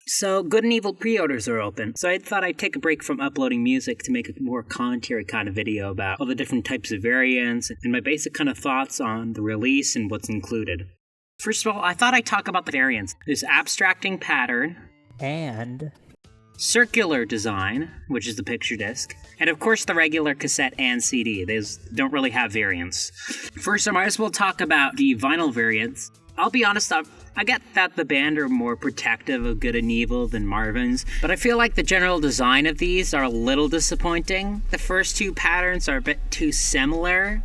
So, Good and Evil pre-orders are open, so I thought I'd take a break from uploading music to make a more commentary kind of video about all the different types of variants and my basic kind of thoughts on the release and what's included. First of all, I thought I'd talk about the variants. There's abstracting pattern, and circular design, which is the picture disc, and of course the regular cassette and CD. Those don't really have variants. First, I might as well talk about the vinyl variants. I'll be honest, I get that the band are more protective of Good and Evil than Marvin's, but I feel like the general design of these are a little disappointing. The first two patterns are a bit too similar,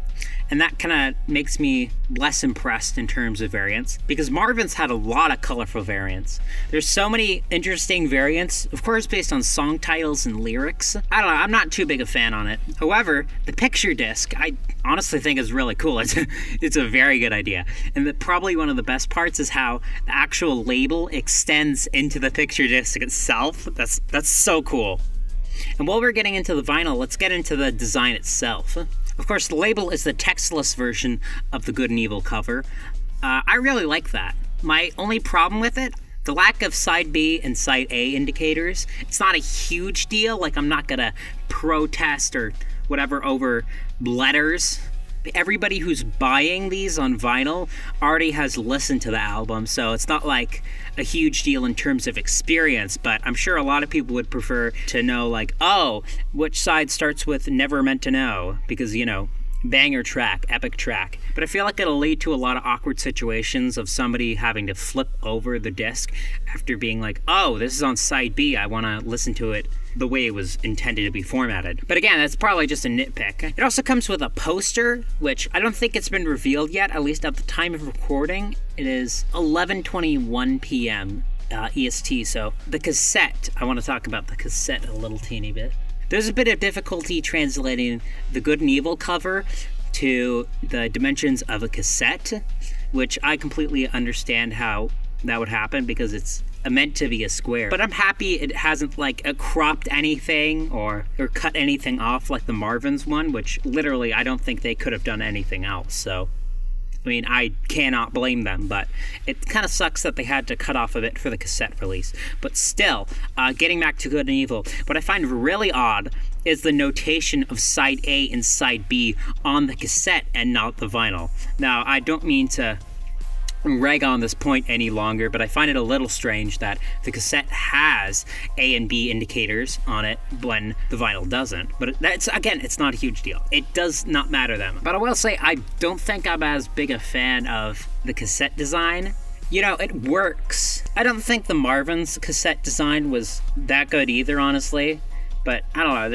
and that kind of makes me less impressed in terms of variants, because Marvin's had a lot of colorful variants. There's so many interesting variants, of course based on song titles and lyrics. I don't know, I'm not too big a fan on it. However, the picture disc, I honestly think is really cool. It's a very good idea. And probably one of the best parts is how the actual label extends into the picture disc itself. That's so cool. And while we're getting into the vinyl, let's get into the design itself. Of course, the label is the textless version of the Good and Evil cover. I really like that. My only problem with it, the lack of side B and side A indicators. It's not a huge deal, like I'm not gonna protest or whatever over letters. Everybody who's buying these on vinyl already has listened to the album, so it's not like a huge deal in terms of experience, but I'm sure a lot of people would prefer to know, like, oh, which side starts with Never Meant to Know, because, you know, banger track, epic track. But I feel like it'll lead to a lot of awkward situations of somebody having to flip over the disc after being like, oh, this is on side B, I want to listen to it the way it was intended to be formatted. But again, that's probably just a nitpick. It also comes with a poster, which I don't think it's been revealed yet, at least at the time of recording. It is 11:21 p.m. EST, so the cassette, I want to talk about the cassette a little teeny bit. There's a bit of difficulty translating the Good and Evil cover to the dimensions of a cassette, which I completely understand how that would happen because it's meant to be a square. But I'm happy it hasn't like cropped anything or cut anything off like the Marvin's one, which literally I don't think they could have done anything else. So, I mean, I cannot blame them, but it kind of sucks that they had to cut off a bit for the cassette release. But still, getting back to Good and Evil, what I find really odd is the notation of side A and side B on the cassette and not the vinyl. Now, I don't mean to rag on this point any longer, but I find it a little strange that the cassette has A and B indicators on it when the vinyl doesn't. But that's, again, it's not a huge deal. It does not matter them. But I will say, I don't think I'm as big a fan of the cassette design. You know, it works. I don't think the Marvin's cassette design was that good either, honestly. But I don't know,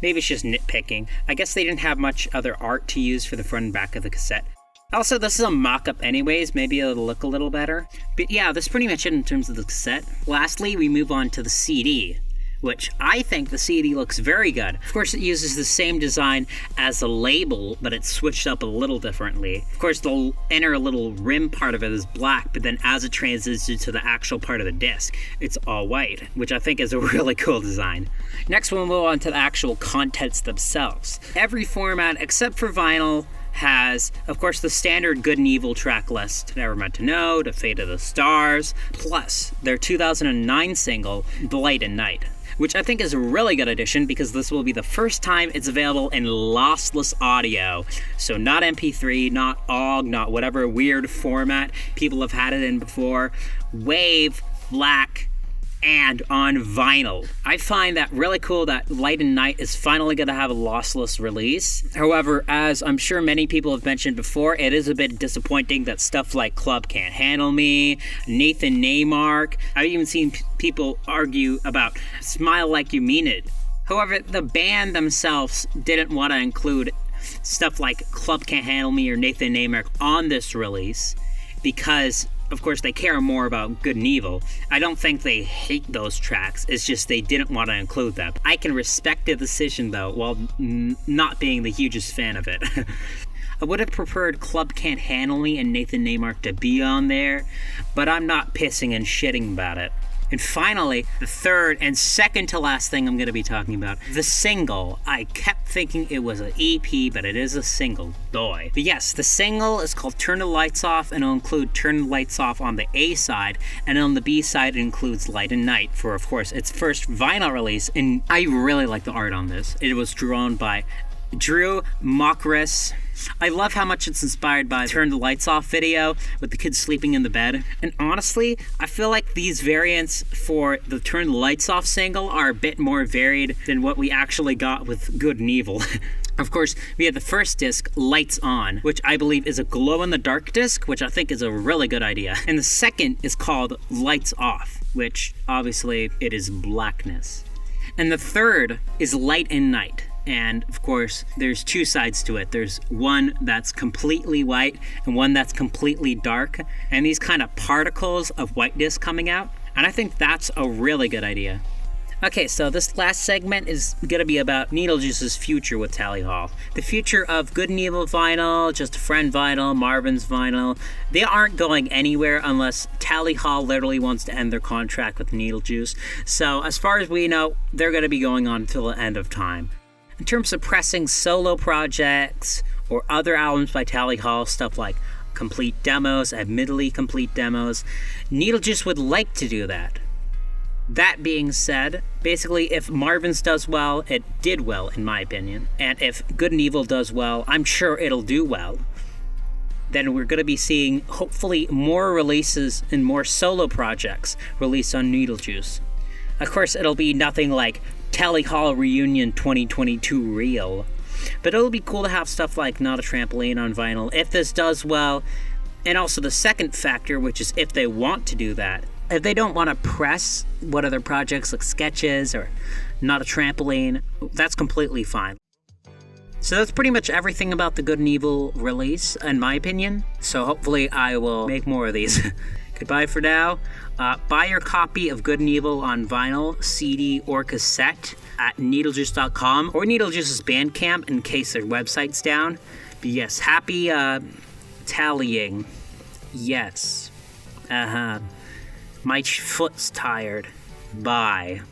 maybe it's just nitpicking. I guess they didn't have much other art to use for the front and back of the cassette. Also, this is a mock-up anyways, maybe it'll look a little better. But yeah, that's pretty much it in terms of the cassette. Lastly, we move on to the CD, which I think the CD looks very good. Of course, it uses the same design as the label, but it's switched up a little differently. Of course, the inner little rim part of it is black, but then as it transitions to the actual part of the disc, it's all white, which I think is a really cool design. Next, we'll move on to the actual contents themselves. Every format, except for vinyl, has, of course, the standard Good and Evil track list, Never Meant to Know, To Fate of the Stars, plus their 2009 single, The Light and Night, which I think is a really good addition because this will be the first time it's available in lossless audio. So not MP3, not OGG, not whatever weird format people have had it in before. WAV, FLAC, and on vinyl. I find that really cool that Light and Night is finally going to have a lossless release. However, as I'm sure many people have mentioned before, it is a bit disappointing that stuff like Club Can't Handle Me, Nathan Naymark, I've even seen people argue about Smile Like You Mean It. However, the band themselves didn't want to include stuff like Club Can't Handle Me or Nathan Naymark on this release because of course, they care more about Good and Evil. I don't think they hate those tracks, it's just they didn't want to include them. I can respect the decision, though, while not being the hugest fan of it. I would have preferred Club Can't Handle Me and Nathan Naymark to be on there, but I'm not pissing and shitting about it. And finally, the third and second to last thing I'm going to be talking about, the single. I kept thinking it was an EP, but it is a single. Doy. But yes, the single is called Turn the Lights Off, and it'll include Turn the Lights Off on the A side, and on the B side it includes Light and Night for, of course, its first vinyl release. And I really like the art on this. It was drawn by Drew Mokris. I love how much it's inspired by Turn the Lights Off video with the kids sleeping in the bed. And honestly, I feel like these variants for the Turn the Lights Off single are a bit more varied than what we actually got with Good and Evil. Of course, we had the first disc, Lights On, which I believe is a glow-in-the-dark disc, which I think is a really good idea. And the second is called Lights Off, which obviously it is blackness. And the third is Light and Night. And of course, there's two sides to it. There's one that's completely white and one that's completely dark. And these kind of particles of whiteness coming out. And I think that's a really good idea. Okay, so this last segment is going to be about Needlejuice's future with Tally Hall. The future of Good and Evil vinyl, Just a Friend vinyl, Marvin's vinyl. They aren't going anywhere unless Tally Hall literally wants to end their contract with Needlejuice. So as far as we know, they're going to be going on until the end of time. In terms of pressing solo projects or other albums by Tally Hall, stuff like complete demos, admittedly complete demos, Needlejuice would like to do that. That being said, basically if Marvin's does well, it did well in my opinion. And if Good and Evil does well, I'm sure it'll do well. Then we're going to be seeing hopefully more releases and more solo projects released on Needlejuice. Of course, it'll be nothing like Tally Hall Reunion 2022 Real. But it'll be cool to have stuff like Not a Trampoline on vinyl if this does well. And also the second factor, which is if they want to do that. If they don't want to press what other projects like Sketches or Not a Trampoline, that's completely fine. So that's pretty much everything about the Good and Evil release, in my opinion. So hopefully I will make more of these. Goodbye for now. Buy your copy of Good and Evil on vinyl, CD, or cassette at Needlejuice.com or Needlejuice's Bandcamp in case their website's down. But yes, happy tallying. Yes. My foot's tired. Bye.